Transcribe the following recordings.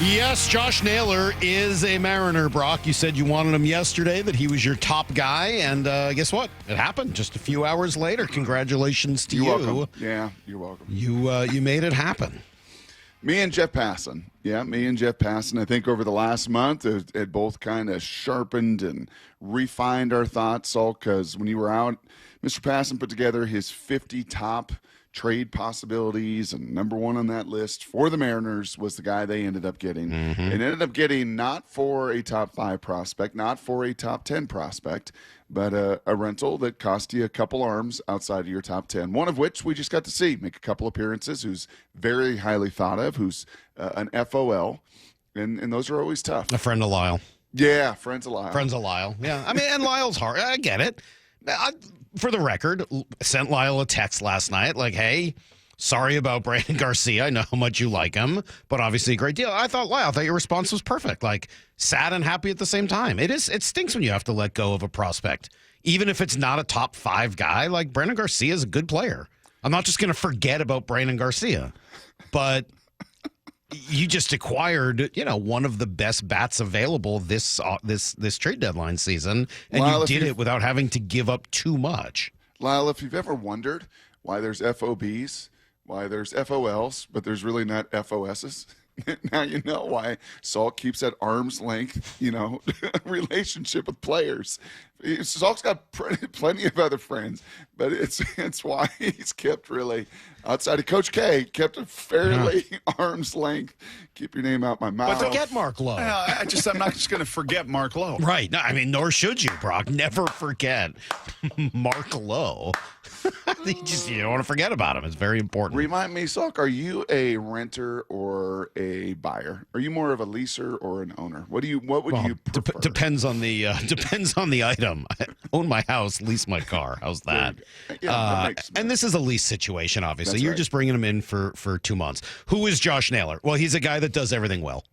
Yes, Josh Naylor is a Mariner, Brock. You said you wanted him yesterday, that he was your top guy, and guess what? It happened just a few hours later. Congratulations to you. You're welcome. Yeah, you're welcome. You made it happen. Me and Jeff Passan. Yeah, me and Jeff Passan. I think over the last month, it both kind of sharpened and refined our thoughts, all because when you were out, Mr. Passan put together his 50 top trade possibilities, and number one on that list for the Mariners was the guy they ended up getting. Mm-hmm. And ended up getting not for a top 5 prospect, not for a top 10 prospect, but a rental that cost you a couple arms outside of your top 10, one of which we just got to see make a couple appearances, who's very highly thought of, who's an FOL, and those are always tough. A friend of Lyle. Yeah, friends of Lyle. Friends of Lyle. Yeah, I mean, and Lyle's hard. I get it. For the record, sent Lyle a text last night like, hey, sorry about Brandon Garcia. I know how much you like him, but obviously a great deal. I thought your response was perfect. Like, sad and happy at the same time. It stinks when you have to let go of a prospect, even if it's not a top 5 guy. Like, Brandon Garcia is a good player. I'm not just going to forget about Brandon Garcia, but you just acquired, one of the best bats available this trade deadline season, and Lyle, you did it without having to give up too much. Lyle, if you've ever wondered why there's FOBs, why there's FOLs, but there's really not FOSs, now you know why Salk keeps that arm's length, relationship with players. Salk's got plenty of other friends, but it's why he's kept really, outside of Coach K, kept a fairly arm's length. Keep your name out my mouth. But forget Mark Lowe. I'm not just going to forget Mark Lowe. Right. No, I mean, nor should you, Brock. Never forget Mark Lowe. You don't want to forget about him. It's very important. Remind me, Salk, are you a renter or a buyer? Are you more of a leaser or an owner? What would you prefer? Depends on the item. I own my house, lease my car. How's that? Yeah, that and this is a lease situation, obviously. That's You're right. just bringing him in for 2 months. Who is Josh Naylor? Well, he's a guy that does everything well.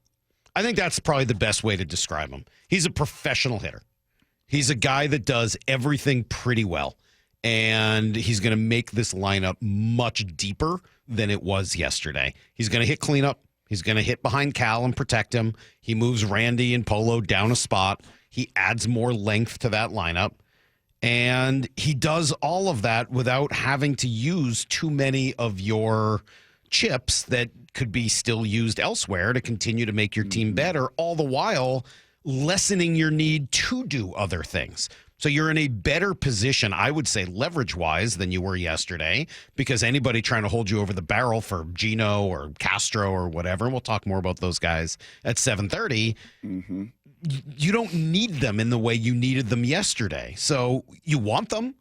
I think that's probably the best way to describe him. He's a professional hitter. He's a guy that does everything pretty well. And he's going to make this lineup much deeper than it was yesterday. He's going to hit cleanup. He's going to hit behind Cal and protect him. He moves Randy and Polo down a spot. He adds more length to that lineup. And he does all of that without having to use too many of your chips that could be still used elsewhere to continue to make your team better, all the while lessening your need to do other things. So you're in a better position, I would say, leverage-wise than you were yesterday, because anybody trying to hold you over the barrel for Gino or Castro or whatever, and we'll talk more about those guys at 7:30, you don't need them in the way you needed them yesterday. So you want them,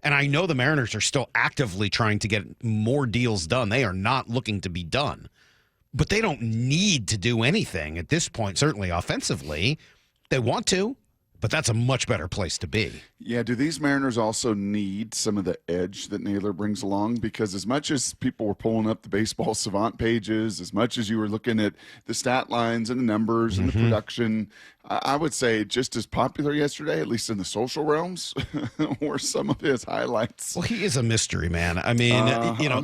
and I know the Mariners are still actively trying to get more deals done. They are not looking to be done. But they don't need to do anything at this point, certainly offensively. They want to. But that's a much better place to be. Yeah, do these Mariners also need some of the edge that Naylor brings along? Because as much as people were pulling up the baseball savant pages, as much as you were looking at the stat lines and the numbers and the production, I would say just as popular yesterday, at least in the social realms, were some of his highlights. Well, he is a mystery, man. I mean,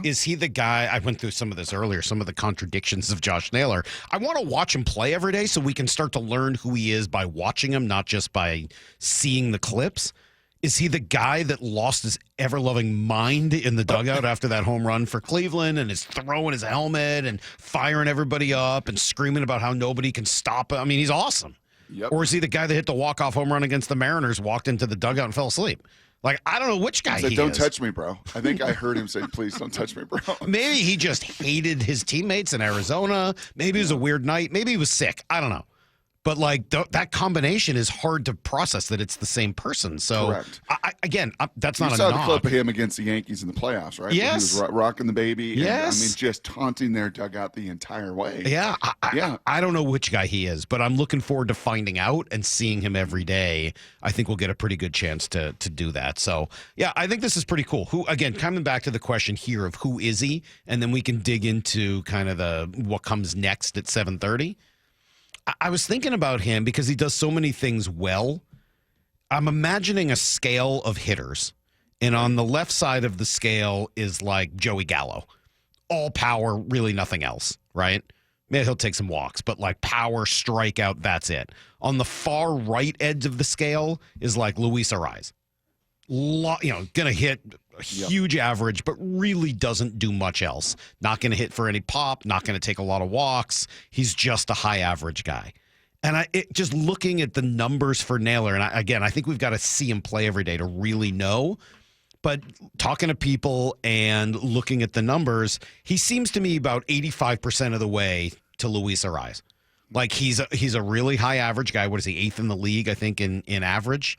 is he the guy? I went through some of this earlier, some of the contradictions of Josh Naylor. I want to watch him play every day so we can start to learn who he is by watching him, not just by seeing the clips. Is he the guy that lost his ever-loving mind in the dugout after that home run for Cleveland and is throwing his helmet and firing everybody up and screaming about how nobody can stop him? I mean, he's awesome. Yep. Or is he the guy that hit the walk-off home run against the Mariners, walked into the dugout and fell asleep? Like, I don't know which guy he is. Don't touch me, bro. I think I heard him say, please don't touch me, bro. Maybe he just hated his teammates in Arizona. Maybe it was a weird night. Maybe he was sick. I don't know. But, like, that combination is hard to process that it's the same person. So, correct. That's not a knock. You saw the clip of him against the Yankees in the playoffs, right? Yes. When he was rocking the baby. Yes. And, I mean, just taunting their dugout the entire way. Yeah. I don't know which guy he is, but I'm looking forward to finding out and seeing him every day. I think we'll get a pretty good chance to do that. So, yeah, I think this is pretty cool. Who, again, coming back to the question here of who is he, and then we can dig into kind of what comes next at 7:30. I was thinking about him because he does so many things well. I'm imagining a scale of hitters, and on the left side of the scale is like Joey Gallo. All power, really nothing else, right? Maybe he'll take some walks, but like power, strikeout, that's it. On the far right edge of the scale is like Luis Ariz. Gonna hit a huge average, but really doesn't do much else. Not gonna hit for any pop, not gonna take a lot of walks. He's just a high average guy. And just looking at the numbers for Naylor, and I think we've got to see him play every day to really know. But talking to people and looking at the numbers, he seems to me about 85% of the way to Luis Ariz. Like he's a really high average guy. What is he, 8th in the league, I think, in average?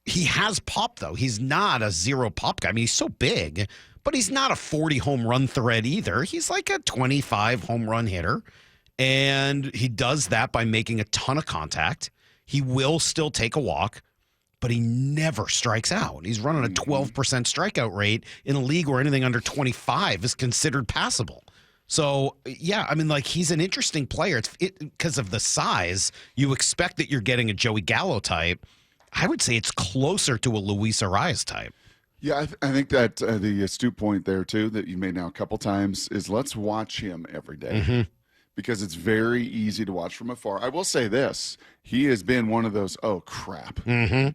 He has pop, though. He's not a zero pop guy. I mean, he's so big, but he's not a 40 home run threat either. He's like a 25 home run hitter. And he does that by making a ton of contact. He will still take a walk, but he never strikes out. He's running a 12% strikeout rate in a league where anything under 25 is considered passable. So, yeah, I mean, like, he's an interesting player. Because of the size, you expect that you're getting a Joey Gallo type. I would say it's closer to a Luis Ariz type. Yeah, I think that the astute point there, too, that you made now a couple times is let's watch him every day. Because it's very easy to watch from afar. I will say this. He has been one of those, oh, crap, kind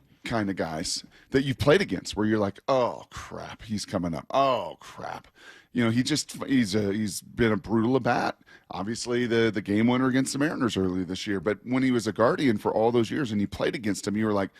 of guys that you've played against where you're like, oh, crap, he's coming up. Oh, crap. He's been a brutal at bat. Obviously, the game winner against the Mariners earlier this year. But when he was a Guardian for all those years and you played against him, you were like,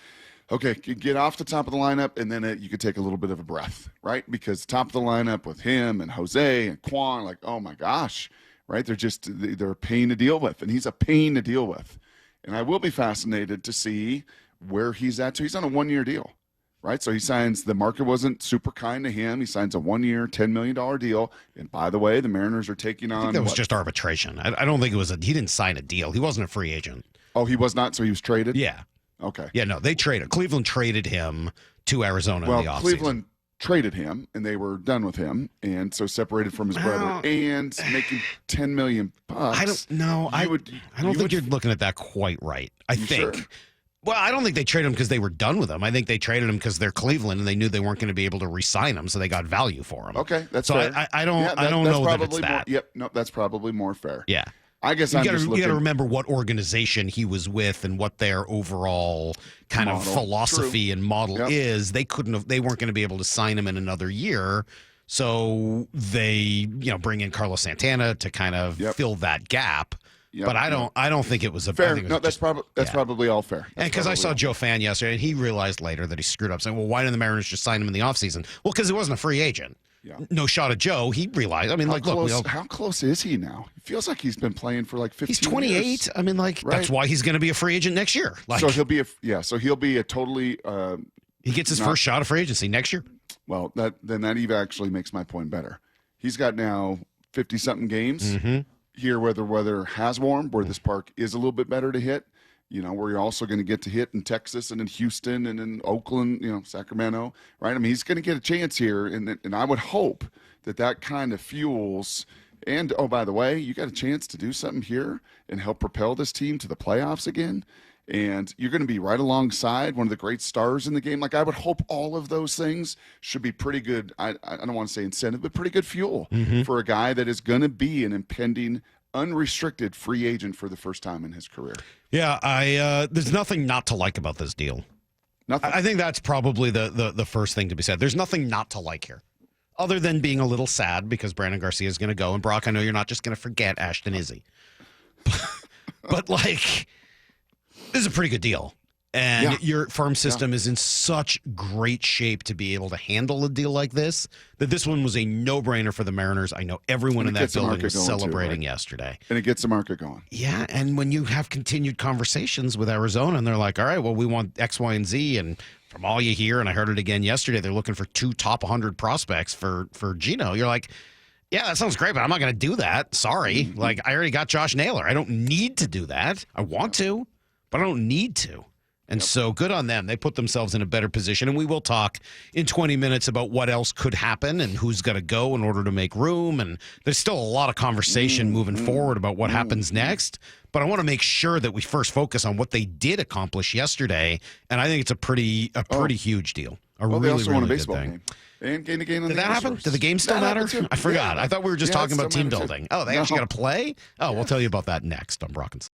okay, get off the top of the lineup, and then you could take a little bit of a breath, right? Because top of the lineup with him and Jose and Kwon, like, oh, my gosh, right? They're a pain to deal with, and he's a pain to deal with. And I will be fascinated to see where he's at. So he's on a one-year deal, right? So he signs, the market wasn't super kind to him. He signs a 1-year, $10 million deal. And by the way, the Mariners are taking on. I think that was just arbitration. I don't think it was he didn't sign a deal. He wasn't a free agent. Oh, he was not? So he was traded? Yeah. Okay. Yeah, no, they traded. Cleveland traded him to Arizona in the offseason. Cleveland traded him, and they were done with him, and so separated from his brother, and making $10 million. I don't know. I don't think you're looking at that quite right. I think. Sure? Well, I don't think they traded him because they were done with him. I think they traded him because they're Cleveland and they knew they weren't going to be able to re-sign him, so they got value for him. Okay, that's so fair. I don't know that it's that. Yep, no, that's probably more fair. Yeah. I guess you got to remember what organization he was with and what their overall kind of philosophy and model is. They weren't going to be able to sign him in another year, so they bring in Carlos Santana to kind of fill that gap. Yep, but I don't think it was a fair. I think it was that's probably all fair. And because I saw Joe Fan yesterday, and he realized later that he screwed up, saying, "Well, why didn't the Mariners just sign him in the offseason?" Well, because he wasn't a free agent. Yeah. No shot at Joe. He realized. I mean, how close is he now? It feels like he's been playing for like 15 years. He's 28. Years. I mean, that's why he's going to be a free agent next year. So he'll be a totally. He gets his first shot of free agency next year. Well, that even actually makes my point better. He's got now 50-something games here where the weather has warmed, where this park is a little bit better to hit. Where you're also going to get to hit in Texas and in Houston and in Oakland, Sacramento, right? I mean, he's going to get a chance here, and I would hope that kind of fuels. And, oh, by the way, you got a chance to do something here and help propel this team to the playoffs again, and you're going to be right alongside one of the great stars in the game. Like, I would hope all of those things should be pretty good. I don't want to say incentive, but pretty good fuel for a guy that is going to be an impending unrestricted free agent for the first time in his career. Yeah, there's nothing not to like about this deal. Nothing. I think that's probably the first thing to be said. There's nothing not to like here, other than being a little sad because Brandon Garcia is going to go. And Brock, I know you're not just going to forget Ashton Izzy, but like, this is a pretty good deal. And your farm system is in such great shape to be able to handle a deal like this, that this one was a no-brainer for the Mariners. I know everyone in that building was celebrating yesterday. And it gets the market going. Yeah, and when you have continued conversations with Arizona, and they're like, all right, well, we want X, Y, and Z, and from all you hear, and I heard it again yesterday, they're looking for 2 top 100 prospects for Gino. You're like, yeah, that sounds great, but I'm not going to do that. Sorry. Like, I already got Josh Naylor. I don't need to do that. I want to, but I don't need to. And so good on them. They put themselves in a better position. And we will talk in 20 minutes about what else could happen and who's got to go in order to make room. And there's still a lot of conversation moving forward about what happens next. But I want to make sure that we first focus on what they did accomplish yesterday. And I think it's a pretty huge deal. A Well, they really, also won a really baseball good thing. game. And gained a game on Did the that happen? Astros. Did the game still That matter? happened, too. I forgot. Yeah. I thought we were just Yeah, talking it about still team mattered, too. building. Oh, they actually got to play? Oh, we'll tell you about that next on Brock and Salk.